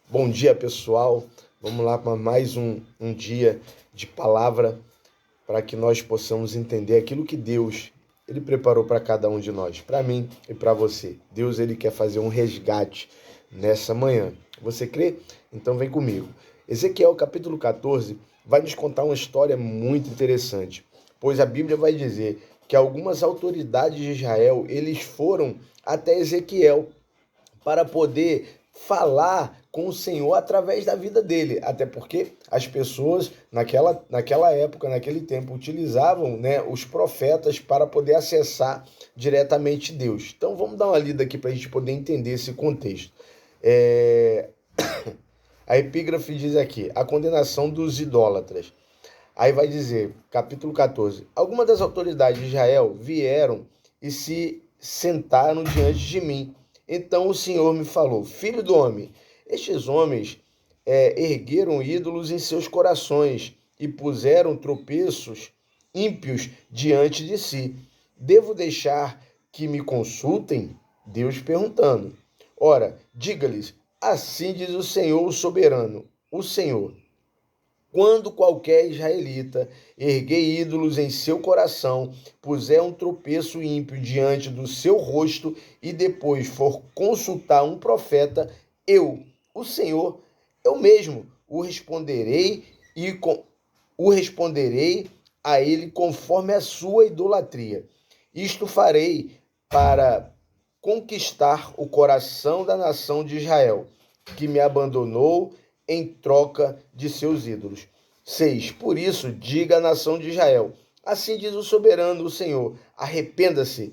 Bom dia, pessoal. Vamos lá para mais um dia de palavra para que nós possamos entender aquilo que Deus ele preparou para cada um de nós, para mim e para você. Deus ele quer fazer um resgate nessa manhã. Você crê? Então vem comigo. Ezequiel capítulo 14 vai nos contar uma história muito interessante, pois a Bíblia vai dizer que algumas autoridades de Israel, eles foram até Ezequiel para poder falar com o Senhor através da vida dele, até porque as pessoas naquela época, naquele tempo, utilizavam, né, os profetas para poder acessar diretamente Deus. Então vamos dar uma lida aqui para a gente poder entender esse contexto. É... A epígrafe diz aqui, a condenação dos idólatras. Aí vai dizer, capítulo 14, algumas das autoridades de Israel vieram e se sentaram diante de mim. Então o Senhor me falou, filho do homem, estes homens ergueram ídolos em seus corações e puseram tropeços ímpios diante de si. Devo deixar que me consultem? Deus perguntando. Ora, diga-lhes, assim diz o Senhor, o soberano, o Senhor. Quando qualquer israelita erguer ídolos em seu coração, puser um tropeço ímpio diante do seu rosto e depois for consultar um profeta, eu, o Senhor, eu mesmo o responderei a ele conforme a sua idolatria. Isto farei para conquistar o coração da nação de Israel, que me abandonou em troca de seus ídolos. 6. Por isso, diga à nação de Israel, assim diz o soberano, o Senhor, arrependa-se,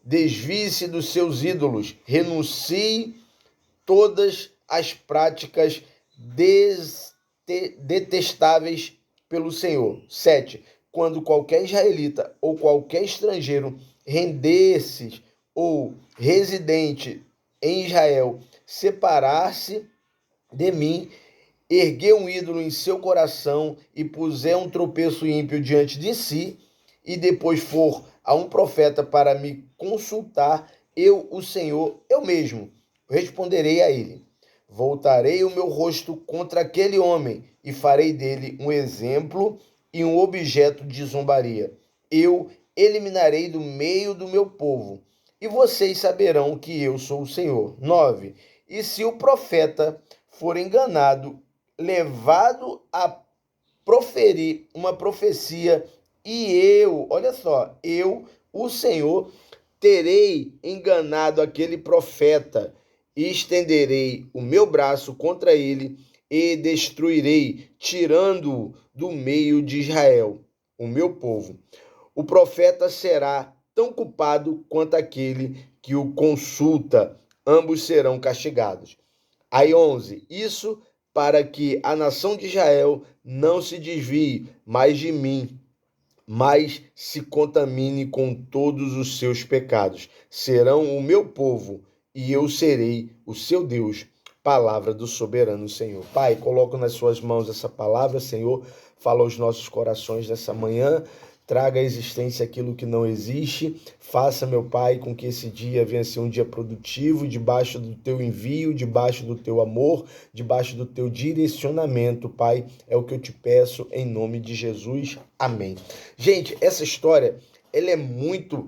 desvie-se dos seus ídolos, renuncie todas as práticas detestáveis pelo Senhor. 7. Quando qualquer israelita ou qualquer estrangeiro render-se ou residente em Israel separar-se de mim, erguer um ídolo em seu coração e puser um tropeço ímpio diante de si, e depois for a um profeta para me consultar, eu, o Senhor, eu mesmo, responderei a ele. Voltarei o meu rosto contra aquele homem e farei dele um exemplo e um objeto de zombaria. Eu eliminarei do meio do meu povo, e vocês saberão que eu sou o Senhor. 9. E se o profeta for enganado, levado a proferir uma profecia, e eu, olha só, eu, o Senhor, terei enganado aquele profeta, e estenderei o meu braço contra ele, e destruirei, tirando-o do meio de Israel, o meu povo. O profeta será tão culpado quanto aquele que o consulta, ambos serão castigados. Aí 11, isso para que a nação de Israel não se desvie mais de mim, mas se contamine com todos os seus pecados. Serão o meu povo e eu serei o seu Deus. Palavra do soberano Senhor. Pai, coloco nas suas mãos essa palavra, Senhor, fala aos nossos corações nessa manhã, traga à existência aquilo que não existe, faça, meu Pai, com que esse dia venha ser um dia produtivo, debaixo do teu envio, debaixo do teu amor, debaixo do teu direcionamento, Pai, é o que eu te peço em nome de Jesus, amém. Gente, essa história, ela é muito,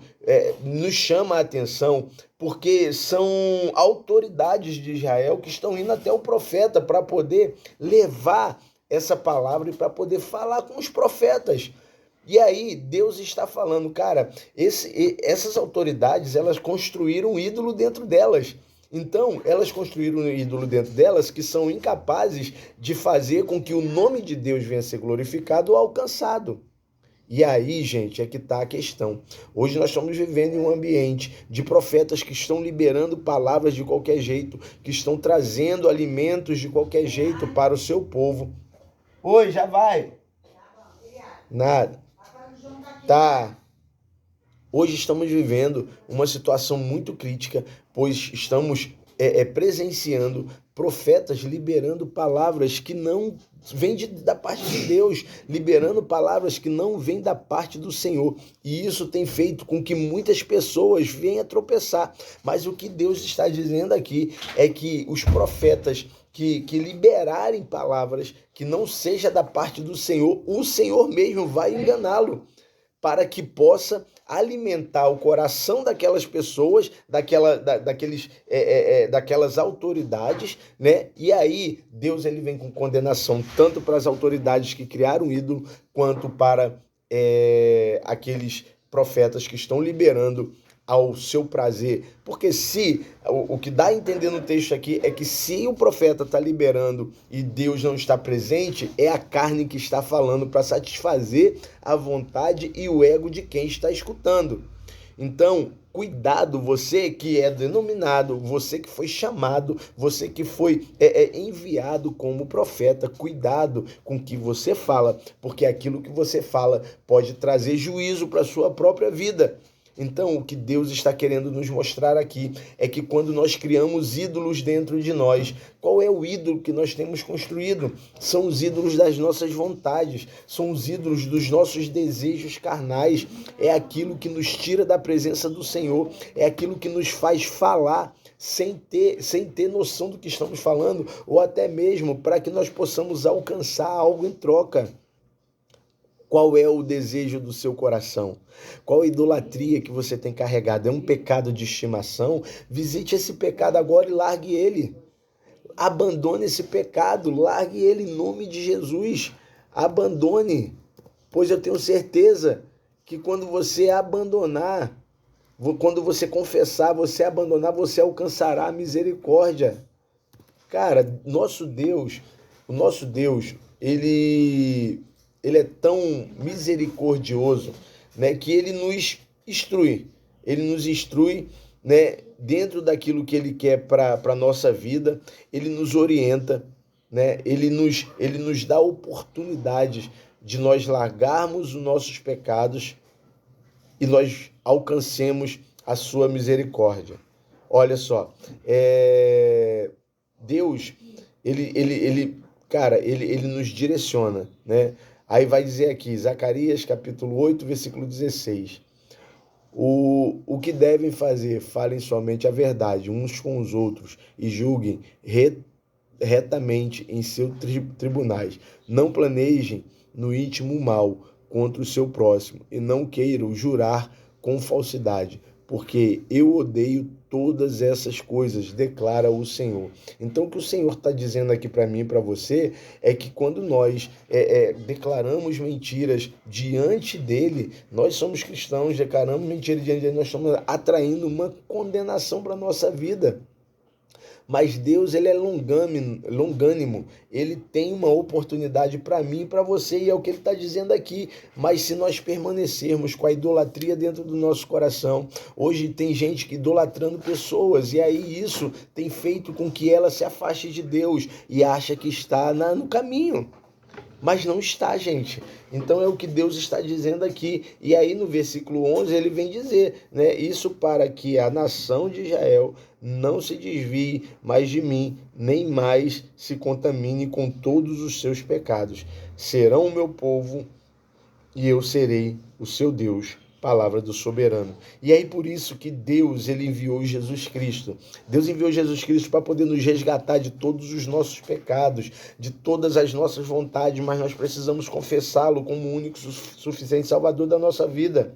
nos chama a atenção, porque são autoridades de Israel que estão indo até o profeta para poder levar essa palavra e para poder falar com os profetas. E aí Deus está falando, cara, essas autoridades, elas construíram um ídolo dentro delas. Então, elas construíram um ídolo dentro delas que são incapazes de fazer com que o nome de Deus venha a ser glorificado ou alcançado. E aí, gente, é que está a questão. Hoje nós estamos vivendo em um ambiente de profetas que estão liberando palavras de qualquer jeito, que estão trazendo alimentos de qualquer jeito para o seu povo. Oi, já vai. Nada. Tá. Hoje estamos vivendo uma situação muito crítica, pois estamos presenciando profetas liberando palavras que não vêm da parte de Deus, liberando palavras que não vêm da parte do Senhor. E isso tem feito com que muitas pessoas venham a tropeçar. Mas o que Deus está dizendo aqui é que os profetas que liberarem palavras que não seja da parte do Senhor, o Senhor mesmo vai enganá-lo, para que possa alimentar o coração daquelas pessoas, daquelas autoridades, né? E aí Deus ele vem com condenação tanto para as autoridades que criaram o ídolo, quanto para aqueles profetas que estão liberando ao seu prazer. Porque se o que dá a entender no texto aqui é que se o profeta está liberando e Deus não está presente, é a carne que está falando para satisfazer a vontade e o ego de quem está escutando. Então, cuidado, você que é denominado, você que foi chamado, você que foi enviado como profeta, cuidado com o que você fala, porque aquilo que você fala pode trazer juízo para a sua própria vida. Então, o que Deus está querendo nos mostrar aqui é que quando nós criamos ídolos dentro de nós, qual é o ídolo que nós temos construído? São os ídolos das nossas vontades, são os ídolos dos nossos desejos carnais, é aquilo que nos tira da presença do Senhor, é aquilo que nos faz falar sem ter noção do que estamos falando, ou até mesmo para que nós possamos alcançar algo em troca. Qual é o desejo do seu coração? Qual a idolatria que você tem carregado? É um pecado de estimação? Visite esse pecado agora e largue ele. Abandone esse pecado, largue ele em nome de Jesus. Abandone, pois eu tenho certeza que quando você abandonar, quando você confessar, você abandonar, você alcançará a misericórdia. Cara, o nosso Deus, ele é tão misericordioso, né, que ele nos instrui, né, dentro daquilo que ele quer para a nossa vida, ele nos orienta, né, ele nos dá oportunidades de nós largarmos os nossos pecados e nós alcancemos a sua misericórdia. Olha só, Deus, ele nos direciona, né? Aí vai dizer aqui, Zacarias capítulo 8, versículo 16. O que devem fazer? Falem somente a verdade uns com os outros e julguem retamente em seus tribunais. Não planejem no íntimo o mal contra o seu próximo e não queiram jurar com falsidade, porque eu odeio todas essas coisas, declara o Senhor. Então, o que o Senhor está dizendo aqui para mim e para você é que quando nós declaramos mentiras diante dele, nós somos cristãos, declaramos mentiras diante dele, nós estamos atraindo uma condenação para a nossa vida. Mas Deus, ele é longânimo, ele tem uma oportunidade para mim e para você, e é o que ele está dizendo aqui. Mas se nós permanecermos com a idolatria dentro do nosso coração, hoje tem gente que idolatrando pessoas, e aí isso tem feito com que ela se afaste de Deus e acha que está no caminho. Mas não está, gente. Então é o que Deus está dizendo aqui. E aí no versículo 11 ele vem dizer, né? Isso para que a nação de Israel não se desvie mais de mim, nem mais se contamine com todos os seus pecados. Serão o meu povo e eu serei o seu Deus. Palavra do soberano. E aí por isso que Deus, ele enviou Jesus Cristo. Deus enviou Jesus Cristo para poder nos resgatar de todos os nossos pecados, de todas as nossas vontades, mas nós precisamos confessá-lo como o único suficiente Salvador da nossa vida.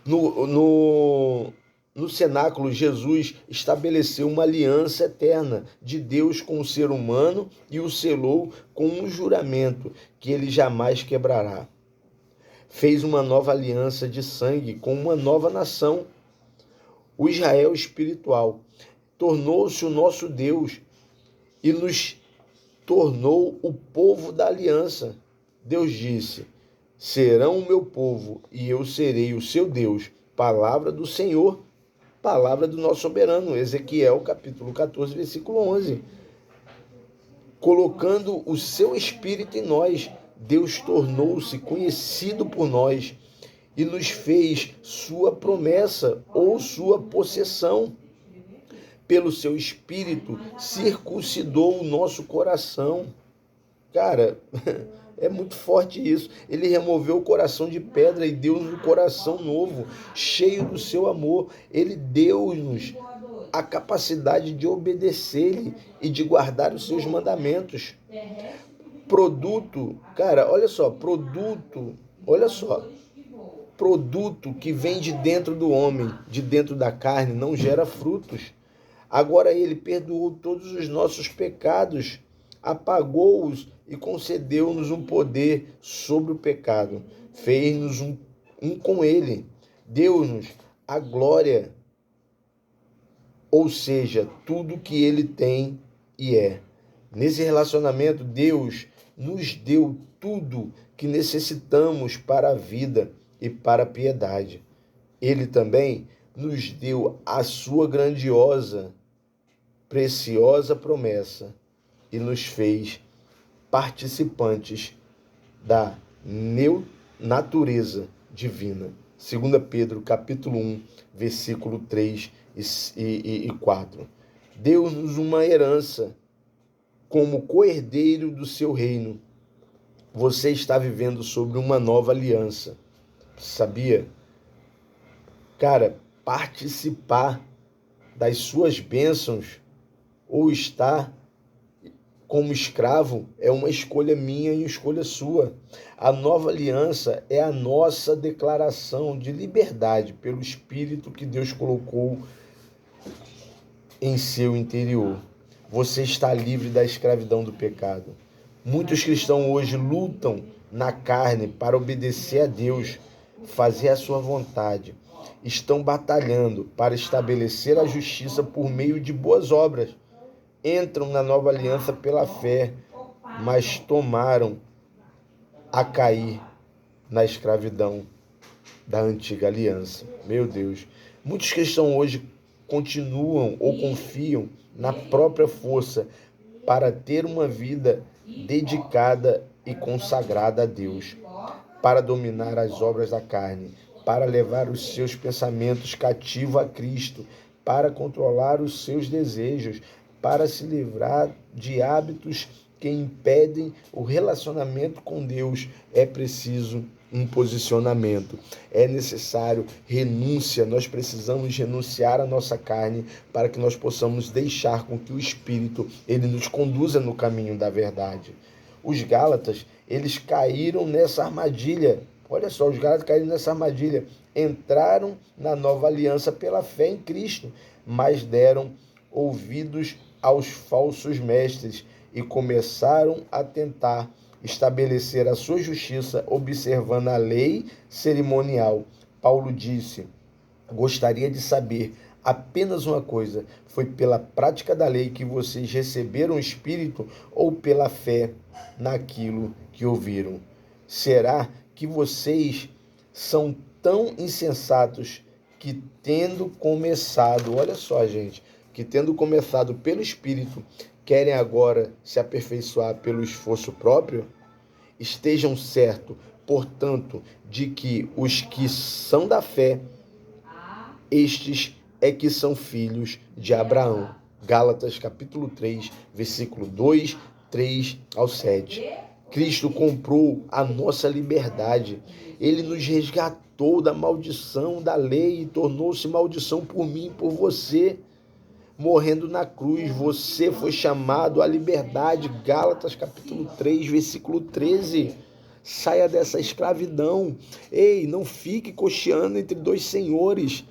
No cenáculo, Jesus estabeleceu uma aliança eterna de Deus com o ser humano e o selou com um juramento que ele jamais quebrará. Fez uma nova aliança de sangue com uma nova nação, o Israel espiritual. Tornou-se o nosso Deus e nos tornou o povo da aliança. Deus disse, serão o meu povo e eu serei o seu Deus. Palavra do Senhor, palavra do nosso soberano. Ezequiel capítulo 14, versículo 11. Colocando o seu espírito em nós, Deus tornou-se conhecido por nós e nos fez sua promessa ou sua possessão. Pelo seu espírito, circuncidou o nosso coração. Cara, é muito forte isso. Ele removeu o coração de pedra e deu-nos um coração novo, cheio do seu amor. Ele deu-nos a capacidade de obedecer-lhe e de guardar os seus mandamentos. Produto, cara, olha só, produto que vem de dentro do homem, de dentro da carne, não gera frutos. Agora ele perdoou todos os nossos pecados, apagou-os e concedeu-nos um poder sobre o pecado. Fez-nos um com ele, deu-nos a glória, ou seja, tudo que ele tem e é. Nesse relacionamento, Deus nos deu tudo que necessitamos para a vida e para a piedade. Ele também nos deu a sua grandiosa, preciosa promessa e nos fez participantes da natureza divina. 2 Pedro, capítulo 1, versículo 3 e 4. Deu-nos uma herança como co-herdeiro do seu reino. Você está vivendo sobre uma nova aliança. Sabia? Cara, participar das suas bênçãos ou estar como escravo é uma escolha minha e escolha sua. A nova aliança é a nossa declaração de liberdade pelo Espírito que Deus colocou em seu interior. Você está livre da escravidão do pecado. Muitos cristãos hoje lutam na carne para obedecer a Deus, fazer a sua vontade. Estão batalhando para estabelecer a justiça por meio de boas obras. Entram na nova aliança pela fé, mas tomaram a cair na escravidão da antiga aliança. Meu Deus. Muitos cristãos hoje continuam ou confiam na própria força para ter uma vida dedicada e consagrada a Deus, para dominar as obras da carne, para levar os seus pensamentos cativos a Cristo, para controlar os seus desejos, para se livrar de hábitos que impedem o relacionamento com Deus. É preciso um posicionamento, é necessário renúncia. Nós precisamos renunciar à nossa carne para que nós possamos deixar com que o Espírito ele nos conduza no caminho da verdade. Os Gálatas, eles caíram nessa armadilha. Olha só, os Gálatas caíram nessa armadilha. Entraram na nova aliança pela fé em Cristo, mas deram ouvidos aos falsos mestres e começaram a tentar estabelecer a sua justiça observando a lei cerimonial. Paulo disse: gostaria de saber apenas uma coisa: foi pela prática da lei que vocês receberam o Espírito ou pela fé naquilo que ouviram? Será que vocês são tão insensatos que tendo começado, olha só, gente, que tendo começado pelo Espírito, querem agora se aperfeiçoar pelo esforço próprio? Estejam certos, portanto, de que os que são da fé, estes é que são filhos de Abraão. Gálatas capítulo 3, versículo 2, 3 ao 7. Cristo comprou a nossa liberdade. Ele nos resgatou da maldição da lei e tornou-se maldição por mim e por você. Morrendo na cruz, você foi chamado à liberdade. Gálatas capítulo 3, versículo 13. Saia dessa escravidão. Ei, não fique cocheando entre dois senhores.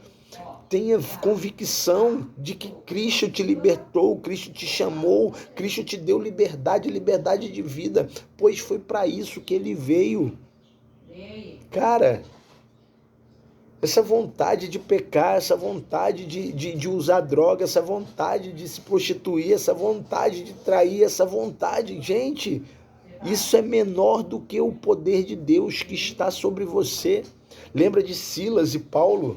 Tenha convicção de que Cristo te libertou, Cristo te chamou, Cristo te deu liberdade, liberdade de vida, pois foi para isso que ele veio. Cara, essa vontade de pecar, essa vontade de usar droga, essa vontade de se prostituir, essa vontade de trair, essa vontade, gente, isso é menor do que o poder de Deus que está sobre você. Lembra de Silas e Paulo?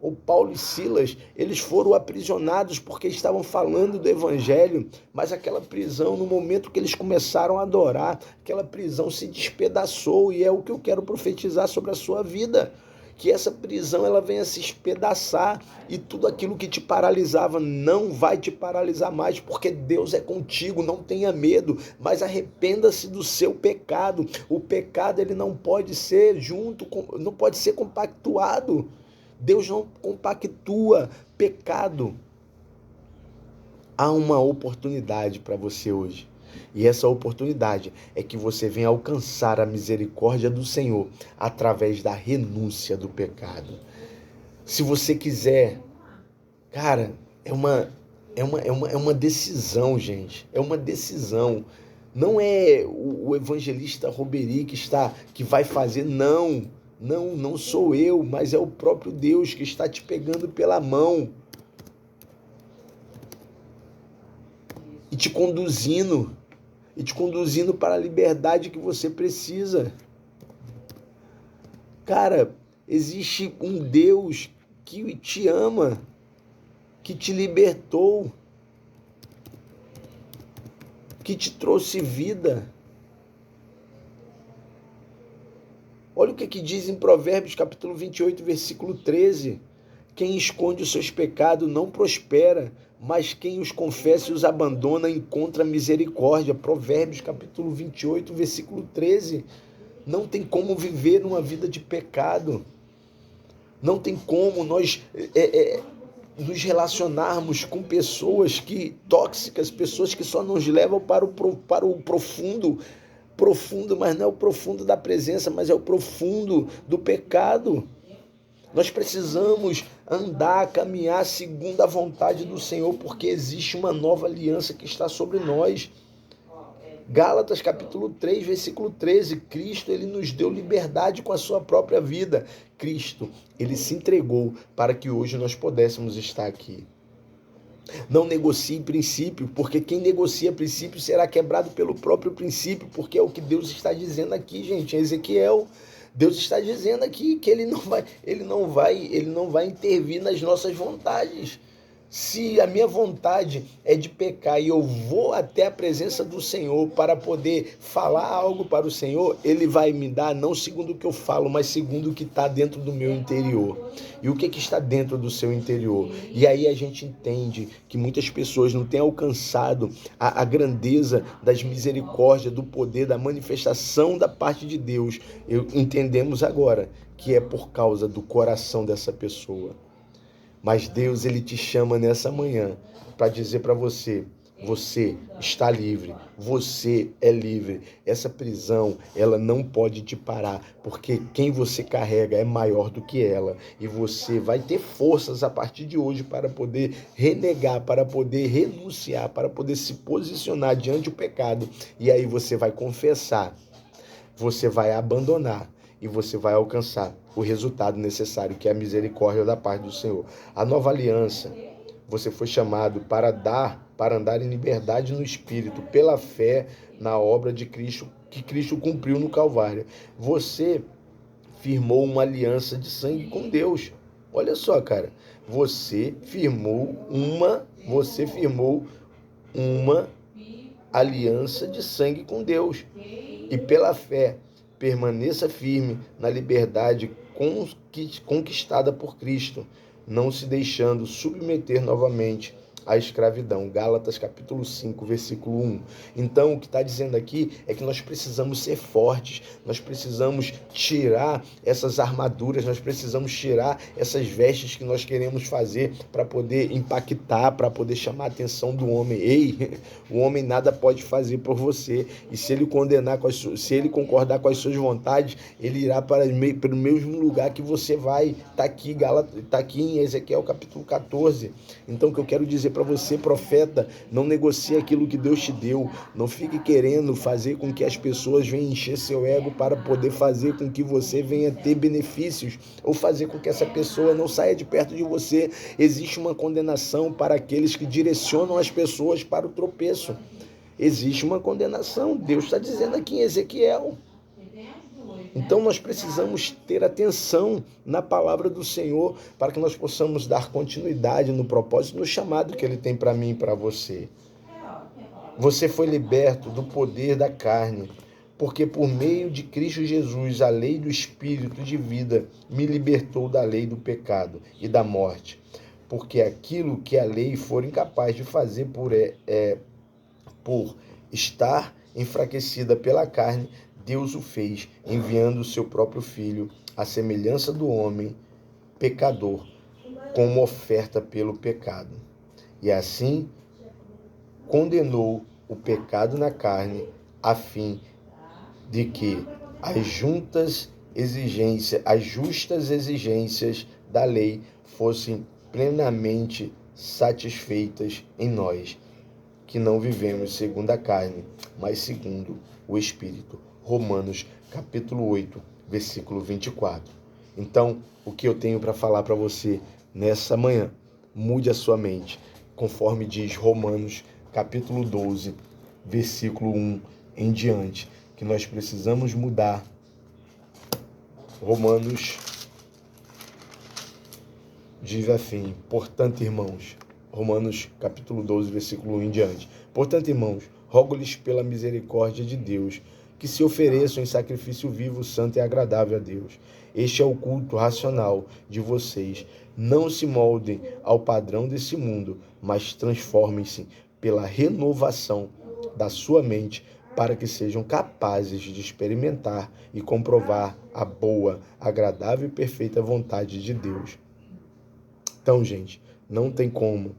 O Paulo e Silas, eles foram aprisionados porque estavam falando do evangelho, mas aquela prisão, no momento que eles começaram a adorar, aquela prisão se despedaçou, e é o que eu quero profetizar sobre a sua vida. Que essa prisão ela venha se espedaçar e tudo aquilo que te paralisava não vai te paralisar mais, porque Deus é contigo. Não tenha medo, mas arrependa-se do seu pecado. O pecado ele não pode ser não pode ser compactuado. Deus não compactua pecado. Há uma oportunidade para você hoje. E essa oportunidade é que você venha alcançar a misericórdia do Senhor através da renúncia do pecado. Se você quiser, cara, é uma decisão, gente. É uma decisão. Não é o evangelista Roberi que vai fazer, não. Não sou eu, mas é o próprio Deus que está te pegando pela mão e te conduzindo para a liberdade que você precisa. Cara, existe um Deus que te ama, que te libertou, que te trouxe vida. Olha o que diz em Provérbios capítulo 28, versículo 13. Quem esconde os seus pecados não prospera, mas quem os confessa e os abandona encontra misericórdia. Provérbios capítulo 28, versículo 13. Não tem como viver uma vida de pecado. Não tem como nós nos relacionarmos com pessoas tóxicas, pessoas que só nos levam para o profundo, mas não é o profundo da presença, mas é o profundo do pecado. Nós precisamos andar, caminhar segundo a vontade do Senhor, porque existe uma nova aliança que está sobre nós. Gálatas capítulo 3, versículo 13, Cristo, ele nos deu liberdade com a sua própria vida. Cristo, ele se entregou para que hoje nós pudéssemos estar aqui. Não negocie princípio, porque quem negocia princípio será quebrado pelo próprio princípio, porque é o que Deus está dizendo aqui, gente, em Ezequiel. Deus está dizendo aqui que ele não vai intervir nas nossas vontades. Se a minha vontade é de pecar e eu vou até a presença do Senhor para poder falar algo para o Senhor, Ele vai me dar não segundo o que eu falo, mas segundo o que está dentro do meu interior. E o que está dentro do seu interior? E aí a gente entende que muitas pessoas não têm alcançado a grandeza das misericórdias, do poder, da manifestação da parte de Deus. Entendemos agora que é por causa do coração dessa pessoa. Mas Deus, ele te chama nessa manhã para dizer para você, você está livre, você é livre. Essa prisão, ela não pode te parar, porque quem você carrega é maior do que ela. E você vai ter forças a partir de hoje para poder renegar, para poder renunciar, para poder se posicionar diante do pecado. E aí você vai confessar, você vai abandonar e você vai alcançar o resultado necessário, que é a misericórdia da parte do Senhor. A nova aliança, você foi chamado para andar em liberdade no Espírito, pela fé na obra de Cristo, que Cristo cumpriu no Calvário. Você firmou uma aliança de sangue com Deus. Olha só, cara, você firmou uma aliança de sangue com Deus. E pela fé, permaneça firme na liberdade conquistada por Cristo, não se deixando submeter novamente à escravidão. Gálatas capítulo 5, versículo 1. Então, o que está dizendo aqui é que nós precisamos ser fortes, nós precisamos tirar essas armaduras, nós precisamos tirar essas vestes que nós queremos fazer para poder impactar, para poder chamar a atenção do homem. Ei, o homem nada pode fazer por você, e se ele se ele concordar com as suas vontades, ele irá para o mesmo lugar que você vai. Está aqui em Ezequiel capítulo 14. Então, o que eu quero dizer para você, profeta, não negocie aquilo que Deus te deu. Não fique querendo fazer com que as pessoas venham encher seu ego para poder fazer com que você venha ter benefícios, ou fazer com que essa pessoa não saia de perto de você. Existe uma condenação para aqueles que direcionam as pessoas para o tropeço. Existe uma condenação. Deus está dizendo aqui em Ezequiel. Então nós precisamos ter atenção na palavra do Senhor para que nós possamos dar continuidade no propósito, no chamado que Ele tem para mim e para você. Você foi liberto do poder da carne, porque por meio de Cristo Jesus, a lei do Espírito de vida me libertou da lei do pecado e da morte. Porque aquilo que a lei for incapaz de fazer por estar enfraquecida pela carne, Deus o fez, enviando o seu próprio Filho, à semelhança do homem pecador, como oferta pelo pecado. E assim, condenou o pecado na carne, a fim de que as justas exigências da lei fossem plenamente satisfeitas em nós, que não vivemos segundo a carne, mas segundo o Espírito. Romanos capítulo 8, versículo 24. Então, o que eu tenho para falar para você nessa manhã? Mude a sua mente, conforme diz Romanos capítulo 12, versículo 1 em diante, que nós precisamos mudar. Romanos diz assim: portanto, irmãos, Romanos capítulo 12, versículo 1 em diante. Portanto, irmãos, rogo-lhes pela misericórdia de Deus, que se ofereçam em sacrifício vivo, santo e agradável a Deus. Este é o culto racional de vocês. Não se moldem ao padrão desse mundo, mas transformem-se pela renovação da sua mente, para que sejam capazes de experimentar e comprovar a boa, agradável e perfeita vontade de Deus. Então, gente, não tem como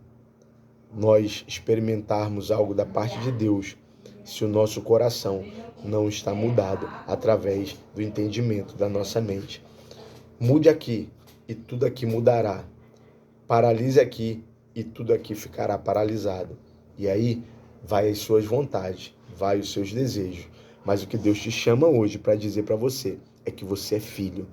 nós experimentarmos algo da parte de Deus se o nosso coração não está mudado através do entendimento da nossa mente. Mude aqui e tudo aqui mudará. Paralise aqui e tudo aqui ficará paralisado. E aí vai as suas vontades, vai os seus desejos. Mas o que Deus te chama hoje para dizer para você é que você é filho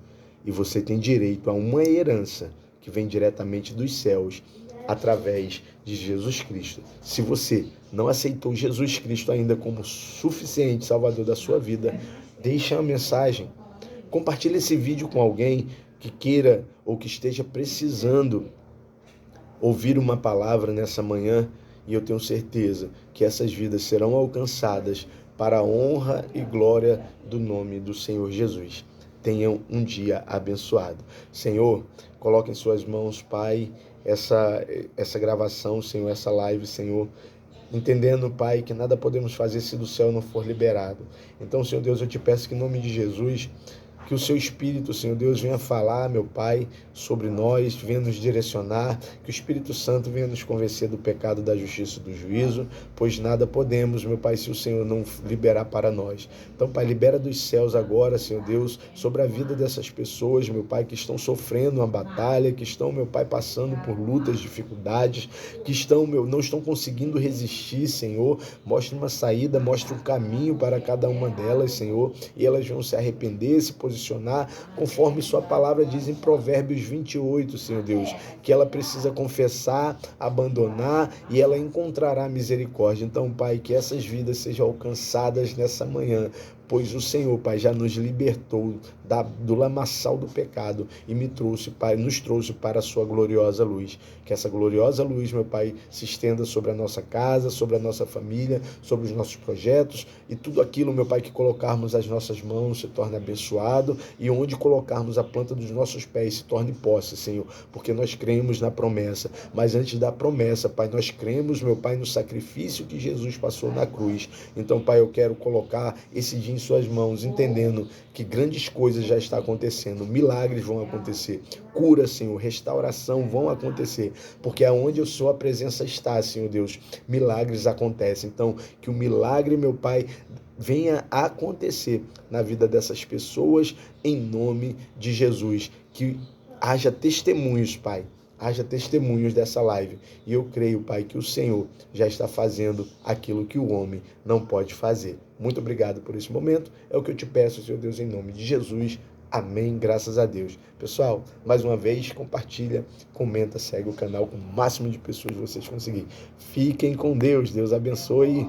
e você tem direito a uma herança que vem diretamente dos céus através de Jesus Cristo. Se você não aceitou Jesus Cristo ainda como suficiente salvador da sua vida, deixe uma mensagem. Compartilhe esse vídeo com alguém que queira ou que esteja precisando ouvir uma palavra nessa manhã, e eu tenho certeza que essas vidas serão alcançadas para a honra e glória do nome do Senhor Jesus. Tenham um dia abençoado. Senhor, coloque em suas mãos, Pai, essa gravação, Senhor, essa live, Senhor, entendendo, Pai, que nada podemos fazer se do céu não for liberado. Então, Senhor Deus, eu te peço que em nome de Jesus, que o seu Espírito, Senhor Deus, venha falar, meu Pai, sobre nós, venha nos direcionar, que o Espírito Santo venha nos convencer do pecado, da justiça e do juízo, pois nada podemos, meu Pai, se o Senhor não liberar para nós. Então, Pai, libera dos céus agora, Senhor Deus, sobre a vida dessas pessoas, meu Pai, que estão sofrendo uma batalha, que estão, meu Pai, passando por lutas, dificuldades, que estão, não estão conseguindo resistir, Senhor. Mostra uma saída, mostra um caminho para cada uma delas, Senhor, e elas vão se arrepender, se posicionar, conforme sua palavra diz em Provérbios 28, Senhor Deus, que ela precisa confessar, abandonar e ela encontrará misericórdia. Então, Pai, que essas vidas sejam alcançadas nessa manhã, pois o Senhor, Pai, já nos libertou do lamaçal do pecado e nos trouxe para a sua gloriosa luz. Que essa gloriosa luz, meu Pai, se estenda sobre a nossa casa, sobre a nossa família, sobre os nossos projetos e tudo aquilo, meu Pai, que colocarmos as nossas mãos se torne abençoado e onde colocarmos a planta dos nossos pés se torne posse, Senhor, porque nós cremos na promessa. Mas antes da promessa, Pai, nós cremos, meu Pai, no sacrifício que Jesus passou na cruz. Então, Pai, eu quero colocar esse dia em suas mãos, entendendo que grandes coisas já estão acontecendo, milagres vão acontecer, cura, Senhor, restauração vão acontecer, porque aonde a sua presença está, Senhor Deus, milagres acontecem. Então, que o milagre, meu Pai, venha a acontecer na vida dessas pessoas, em nome de Jesus. Que haja testemunhos, Pai. Haja testemunhos dessa live. E eu creio, Pai, que o Senhor já está fazendo aquilo que o homem não pode fazer. Muito obrigado por esse momento. É o que eu te peço, Senhor Deus, em nome de Jesus. Amém, graças a Deus. Pessoal, mais uma vez, compartilha, comenta, segue o canal com o máximo de pessoas que vocês conseguirem. Fiquem com Deus. Deus abençoe.